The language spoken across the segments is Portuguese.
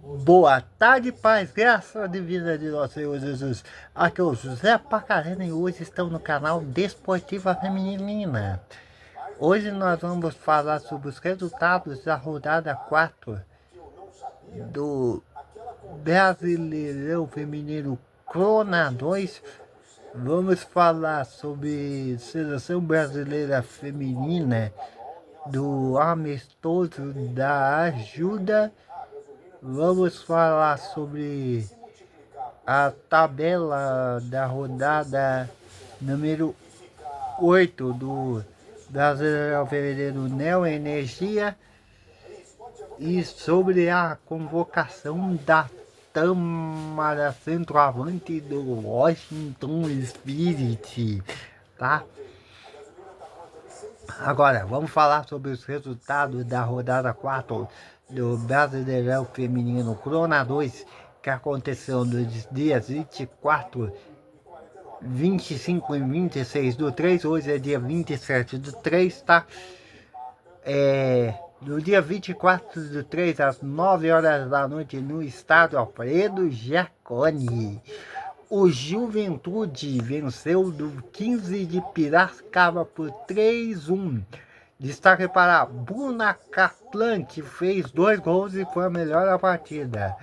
Boa tarde, paz, graça divina de nosso Senhor Jesus. Aqui é o José Pacarena e hoje estamos no canal Desportiva Feminina. Hoje nós vamos falar sobre os resultados da rodada 4 do Brasileirão Feminino Crona 2. Vamos falar sobre Seleção Brasileira Feminina do Amistoso da Ajuda. Vamos falar sobre a tabela da rodada número 8 do Brasileirão Feminino Neo Energia e sobre a convocação da Tâmara, centroavante do Washington Spirit, tá? Agora, vamos falar sobre os resultados da rodada 4 do Brasileirão Feminino Crona 2, que aconteceu nos dias 24, 25 e 26 do 3. Hoje é dia 27 do 3, tá? No dia 24 do 3, às 9 horas da noite, no estádio Alfredo Jaconi, o Juventude venceu do 15 de Piracicaba por 3-1. Destaque para Bruna Catlan, que fez 2 gols e foi a melhor da partida.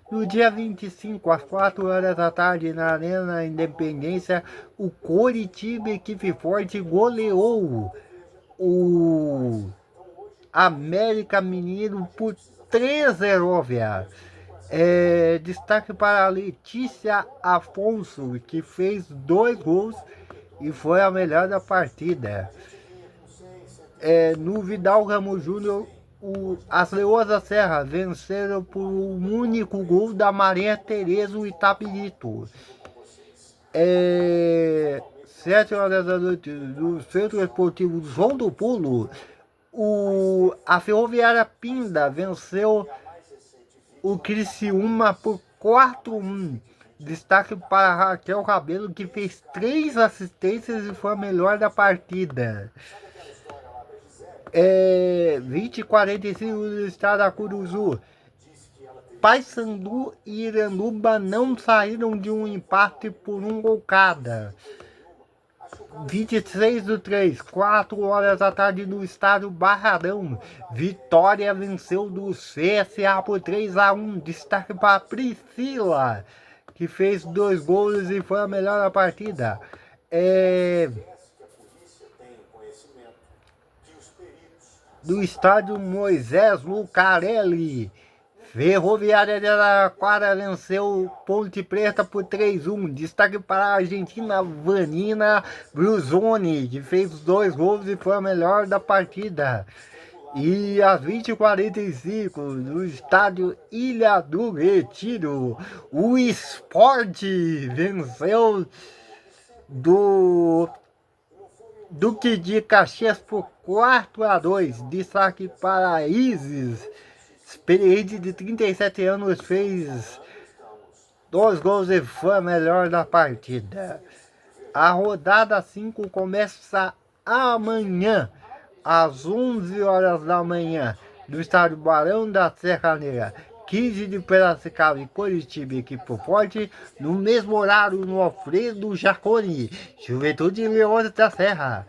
No dia 25, às 4 horas da tarde, na Arena Independência, o Coritiba, equipe forte, goleou o América Mineiro por 3-0. Destaque para a Letícia Afonso, que fez 2 gols e foi a melhor da partida. No Vidal Ramos Júnior, as Leoas da Serra venceram por um único gol da Maria Tereza Itabirito. 7 horas da noite, no Centro Esportivo João do Pulo, a Ferroviária Pinda venceu o Criciúma por 4-1. Destaque para Raquel Cabelo, que fez 3 assistências e foi a melhor da partida. 20h45 no estado da Curuzu. Paysandu e Iranduba não saíram de um empate por 1 gol cada. 26 do 3, 4 horas da tarde no estádio Barradão. Vitória venceu do CSA por 3-1. Destaque para Priscila, que fez 2 gols e foi a melhor da partida. Do estádio Moisés Lucarelli, Ferroviária de Araraquara venceu Ponte Preta por 3-1. Destaque para a Argentina Vanina Bruzoni, que fez 2 gols e foi a melhor da partida. E às 20h45, no estádio Ilha do Retiro, o Sport venceu do Duque de Caxias por 4-2. Destaque para a Isis, experiente de 37 anos, fez 2 gols e foi a melhor da partida. A rodada 5 começa amanhã, às 11 horas da manhã, no estádio Barão da Serraneira. 15 de Piracicaba e Coritiba, equipe forte. No mesmo horário, no Alfredo Jaconi, Juventude e Leões da Serra.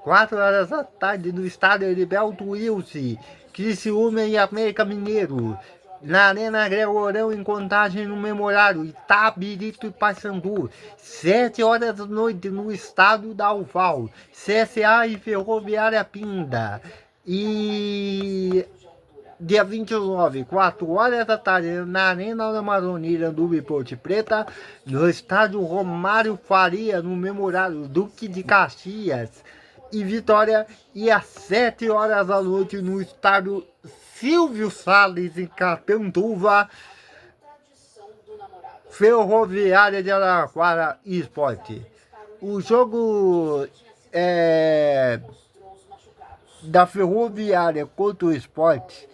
4 horas da tarde, no estádio Heriberto Wilson, Criciúma e América Mineiro. Na Arena Gregorão, em Contagem, no Memorário, Itabirito e Paysandu. 7 horas da noite, no estádio da Uval, CSA e Ferroviária Pinda. E dia 29, 4 horas da tarde, na Arena da Amazônia, Iranduba e Ponte Preta, no estádio Romário Faria, no Memorário Duque de Caxias e Vitória. E às 7 horas da noite, no estádio Silvio Salles, em Catanduva, Ferroviária de Araraquara e Esporte. O jogo da Ferroviária contra o Esporte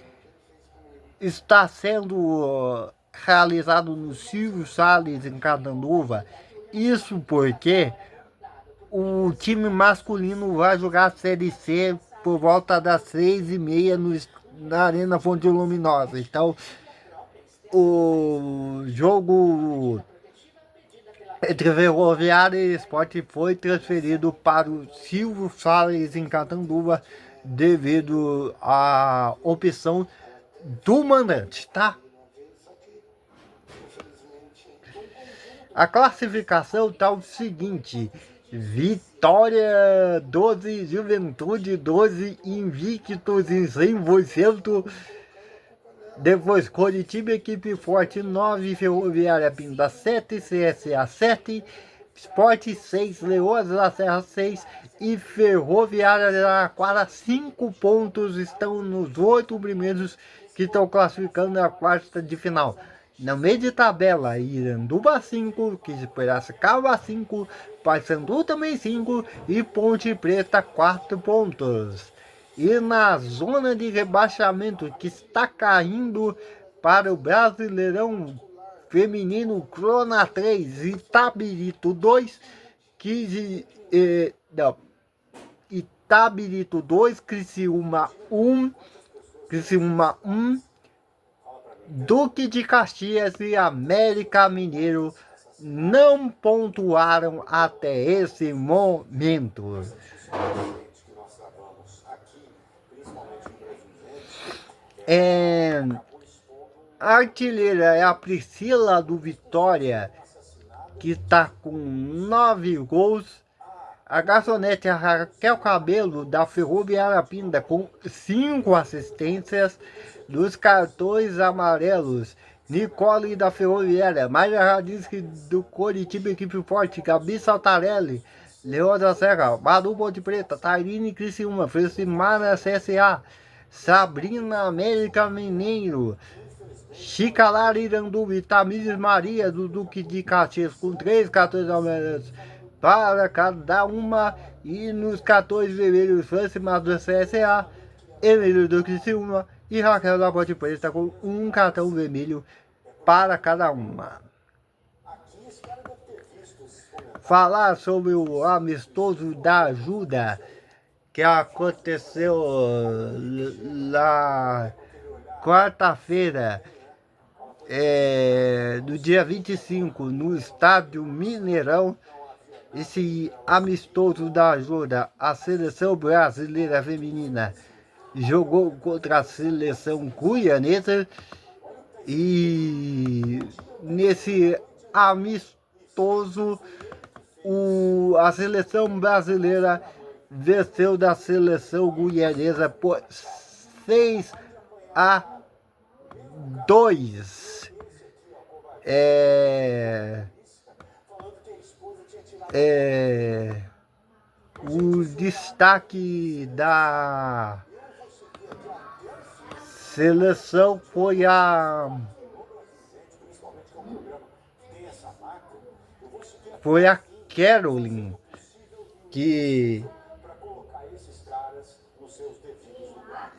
está sendo realizado no Silvio Salles, em Catanduva. Isso porque o time masculino vai jogar a Série C por volta das 6h30 na Arena Fonte Luminosa. Então, o jogo entre Ferroviária e Sport foi transferido para o Silvio Salles em Catanduva devido à opção do mandante, tá? A classificação tá o seguinte: Vitória 12, Juventude 12, invictos em 100%. Depois Coritiba, Equipe Forte 9, Ferroviária Pinda 7, CSA 7, Sport 6, Leoas da Serra 6 e Ferroviária de Araraquara 5 pontos. Estão nos 8 primeiros que estão classificando na quarta de final. No meio de tabela, Iranduba 5, Piracicaba 5, Paysandu também 5 e Ponte Preta 4 pontos. E na zona de rebaixamento que está caindo para o Brasileirão Feminino, Crona 3, Itabirito 2, Itabirito 2, Criciúma 1, Duque de Caxias e América Mineiro não pontuaram até esse momento. A artilheira é a Priscila do Vitória, que está com 9 gols. A garçonete é a Raquel Cabelo, da Ferroviária Pinda, com 5 assistências. Dos cartões amarelos, Nicole da Ferroviária, Maria Radinski do Coritiba, Equipe Forte, Gabi Saltarelli, Leão da Serra, Madu Ponte Preta, Tairine Criciúma, Francimara CSA, Sabrina América Mineiro, Chica Lara Iranduba, Tamires Maria do Duque de Caxias, com 3 cartões amarelos para cada uma. E nos cartões vermelhos, Francimara do CSA, Emílio do Criciúma e Raquel da Ponte Preta, com 1 cartão vermelho para cada uma. Falar sobre o amistoso da ajuda que aconteceu na quarta-feira, no dia 25, no estádio Mineirão. Esse amistoso da ajuda, a seleção brasileira feminina jogou contra a seleção guianesa e nesse amistoso a seleção brasileira venceu da seleção guianesa por 6-2. O destaque da seleção foi a Caroline, que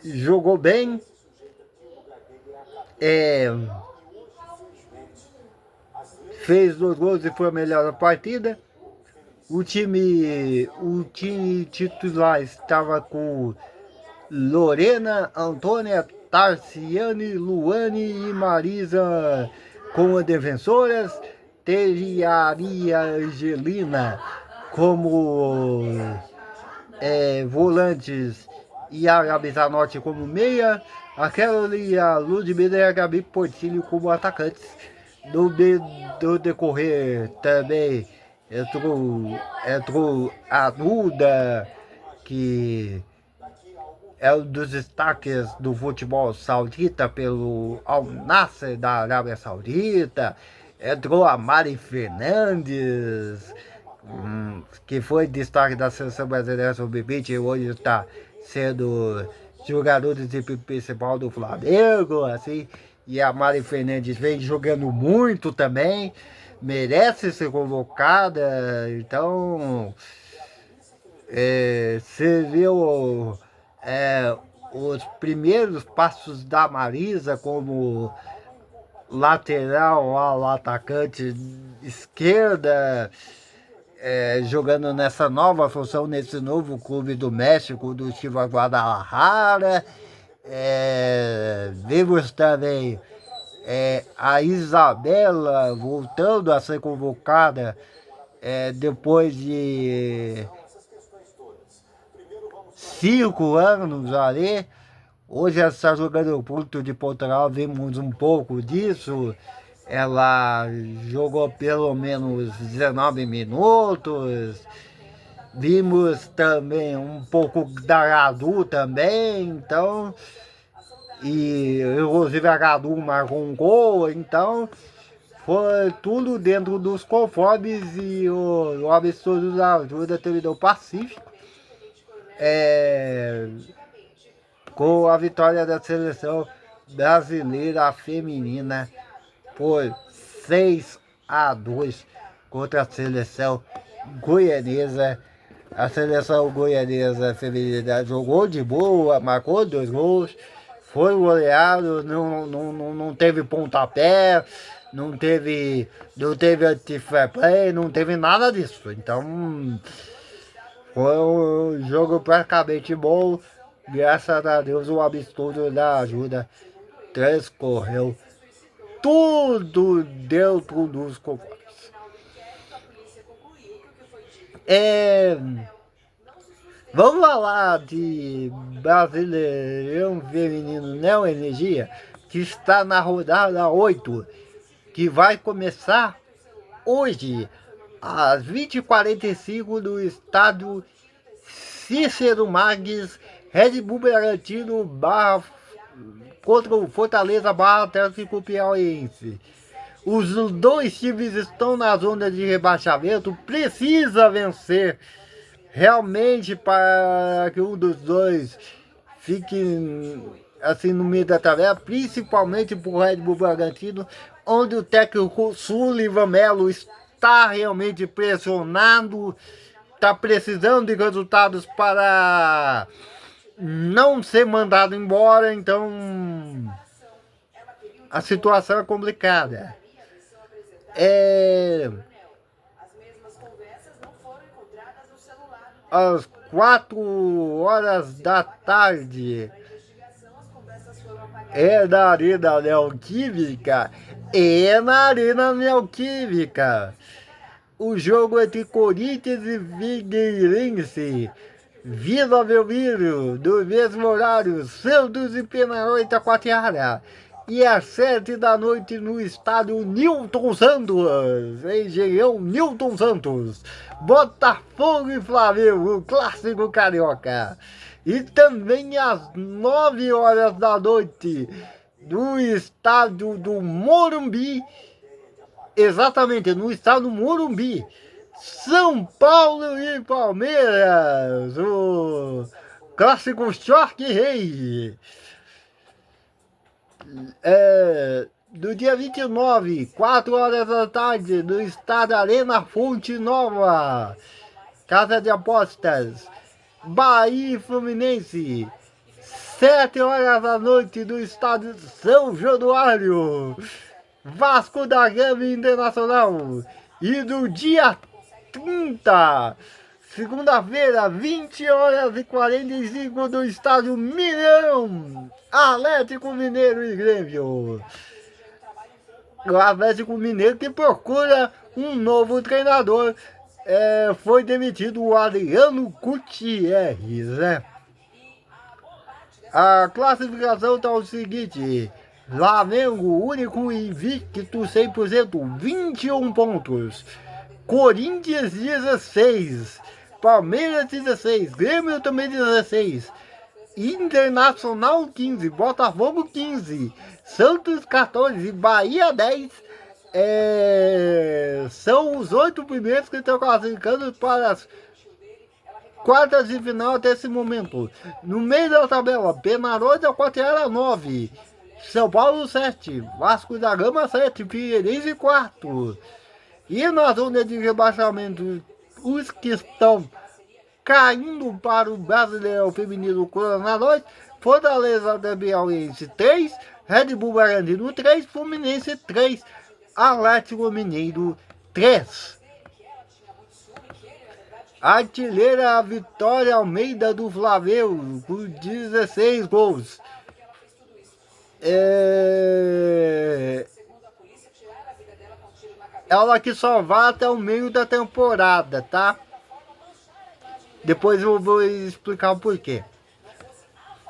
jogou bem, fez 2 gols e foi a melhor da partida. O time titular estava com Lorena, Antônia, Tarciane, Luane e Marisa como defensoras. Teve a Aria Angelina como volantes e a Gabi Zanotti como meia. A Carol e a Ludmilla e a Gabi Portilho como atacantes. No decorrer também entrou a Duda, que é um dos destaques do futebol saudita pelo Al Nassr da Arábia Saudita. Entrou a Mari Fernandes, que foi destaque da seleção brasileira sub-20 e hoje está sendo jogador de equipe principal do Flamengo, assim. E a Mari Fernandes vem jogando muito também, merece ser convocada. Então, você viu os primeiros passos da Marisa como lateral ao atacante esquerda, jogando nessa nova função, nesse novo clube do México, do Chivas Guadalajara. Vimos também A Isabela voltando a ser convocada depois de 5 anos ali. Hoje ela está jogando o Porto de Portugal, vimos um pouco disso. Ela jogou pelo menos 19 minutos. Vimos também um pouco da Gadu também, então. E inclusive a Gadu marcou um gol, então foi tudo dentro dos conformes e o absurdo da ajuda terminou pacífico. Com a vitória da seleção brasileira feminina por 6-2 contra a seleção goianesa. A seleção goianesa feminina jogou de boa, marcou 2 gols, foi goleado, não teve pontapé, não teve anti-fair play, não teve nada disso. Então foi um jogo praticamente bom. Graças a Deus o absurdo da ajuda transcorreu tudo dentro dos conformes. Vamos falar de Brasileirão Feminino Neo Energia, que está na rodada 8, que vai começar hoje, às 20h45, no estádio Cícero Marques, Red Bull Bragantino contra o Fortaleza Atlético Piauiense. Os 2 times estão na zona de rebaixamento, precisa vencer realmente para que um dos dois fique assim no meio da tabela, principalmente para o Red Bull Bragantino, onde o técnico Sullivan Melo está realmente pressionado, está precisando de resultados para não ser mandado embora, então a situação é complicada. Às 4 horas da tarde na Arena Neoquímica na Arena Neoquímica o jogo entre Corinthians e Figueirense, Vila Belmiro, do mesmo horário, Santos e Penarol Itacoatiara. E às 7 da noite no estádio Newton Santos, Engenhão Newton Santos, Botafogo e Flamengo, o clássico carioca. E também às 9 horas da noite no estádio do Morumbi, exatamente no estádio do Morumbi, São Paulo e Palmeiras, o clássico choque rei. Do dia 29, 4 horas da tarde, no estádio Arena Fonte Nova, Casa de Apostas, Bahia e Fluminense. 7 horas da noite, no estádio São Januário, Vasco da Gama Internacional. E no dia 30, segunda-feira, 20h45, no estádio Mineirão, Atlético Mineiro e Grêmio. O Atlético Mineiro que procura um novo treinador. Foi demitido o Adriano Gutierrez, né? A classificação está o seguinte: Flamengo, único invicto 100%, 21 pontos. Corinthians 16, Palmeiras 16, Grêmio também 16, Internacional 15, Botafogo 15, Santos 14, Bahia 10. São os 8 primeiros que estão classificando para as quartas de final até esse momento. No meio da tabela, Penarol da Itacoatiara 9, São Paulo 7, Vasco da Gama 7, Figueirense 4. E na zona de rebaixamento, os que estão caindo para o Brasileirão Feminino Corona 2, Fortaleza da Piauiense 3, Red Bull Bragantino 3, Fluminense 3, Atlético Mineiro 3. Artilheira Vitória Almeida do Flamengo, com 16 gols. Ela que só vai até o meio da temporada, tá? Depois eu vou explicar o porquê.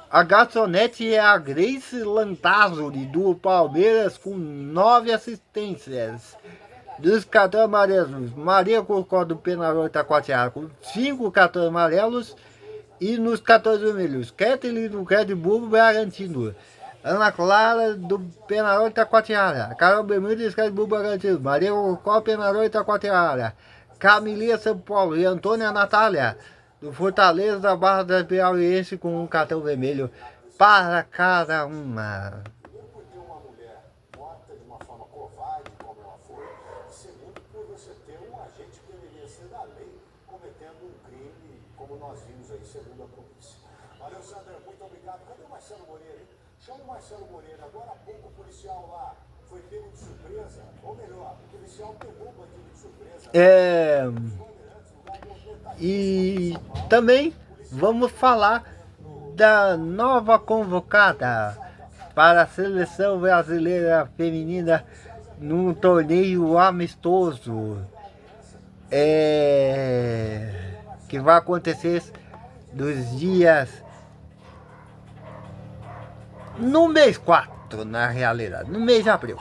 A garçonete é a Grace Lantazuri, do Palmeiras, com 9 assistências. Dos cartões amarelos, Maria Cocó, do Penarol Itacoatiara, com 5 cartões amarelos. E nos cartões vermelhos, Kathleen, do Red Bull Bragantino. Ana Clara, do Penarol Itacoatiara. Carol Bermudes, Red Bull Bragantino. Maria Cocó, Penarol Itacoatiara. Camilia São Paulo e Antônia Natália, do Fortaleza da Barra da Piauiense, com um cartão vermelho para cada uma. Porque uma mulher morta de uma forma covarde, como ela foi, segundo, por você ter um agente que deveria ser da lei cometendo um crime, como nós vimos aí, segundo a polícia. Valeu, Sandra, muito obrigado. Cadê o Marcelo Moreira, hein? Chama o Marcelo Moreira. Agora há pouco o policial lá foi pego de surpresa, ou melhor, o policial pegou o bandido de surpresa. E também vamos falar da nova convocada para a seleção brasileira feminina num torneio amistoso que vai acontecer dos dias no mês 4, na realidade, no mês de abril.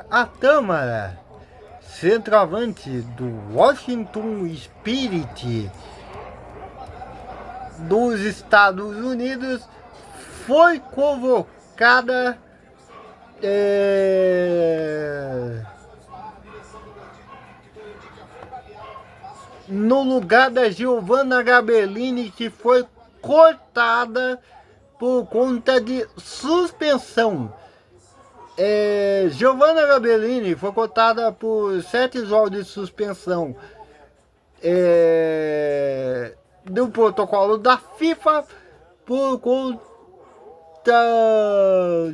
A Tâmara, centroavante do Washington Spirit dos Estados Unidos, foi convocada no lugar da Giovanna Gabellini, que foi cortada por conta de suspensão. Giovanna Gabellini foi cortada por 7 jogos de suspensão do protocolo da FIFA por conta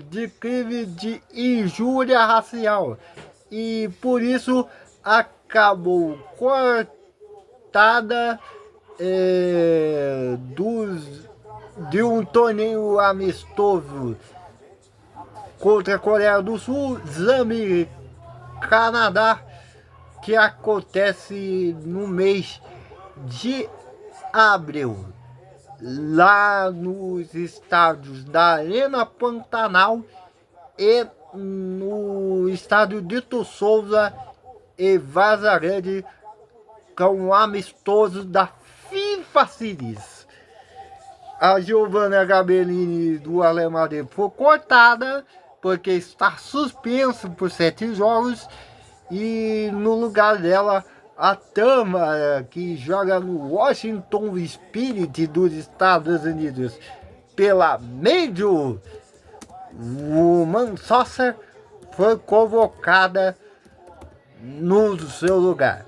de crime de injúria racial, e por isso acabou cortada de um torneio amistoso contra a Coreia do Sul, Zâmbia, Canadá, que acontece no mês de abril, lá nos estádios da Arena Pantanal e no estádio Dito Souza e Vazarande, com amistosos da FIFA Series. A Giovanna Gabellini do Alemanha foi cortada porque está suspenso por 7 jogos, e no lugar dela a Tâmara, que joga no Washington Spirit dos Estados Unidos pela Major Women's Soccer, foi convocada no seu lugar.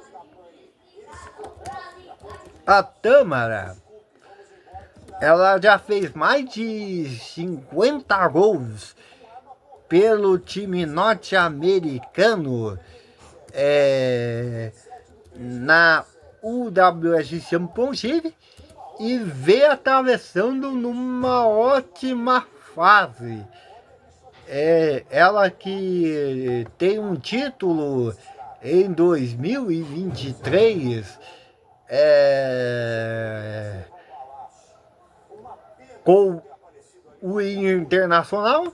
A Tâmara, ela já fez mais de 50 gols pelo time norte-americano na UWS Championship, e vem atravessando numa ótima fase. Ela que tem um título em 2023 com o Internacional,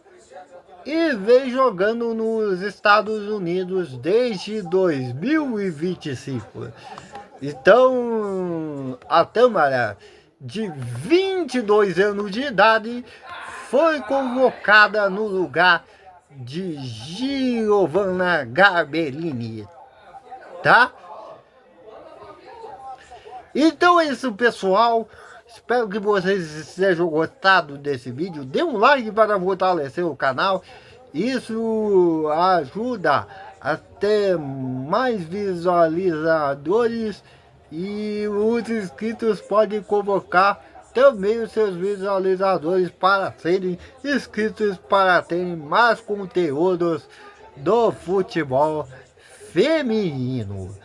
e vem jogando nos Estados Unidos desde 2025. Então, a Tâmara, de 22 anos de idade, foi convocada no lugar de Giovanna Gabellini, tá? Então é isso, pessoal. Espero que vocês tenham gostado desse vídeo. Dê um like para fortalecer o canal. Isso ajuda a ter mais visualizadores E os inscritos podem convocar também os seus visualizadores para serem inscritos para terem mais conteúdos do futebol feminino.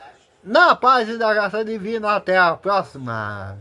Na paz e da graça divina, até a próxima.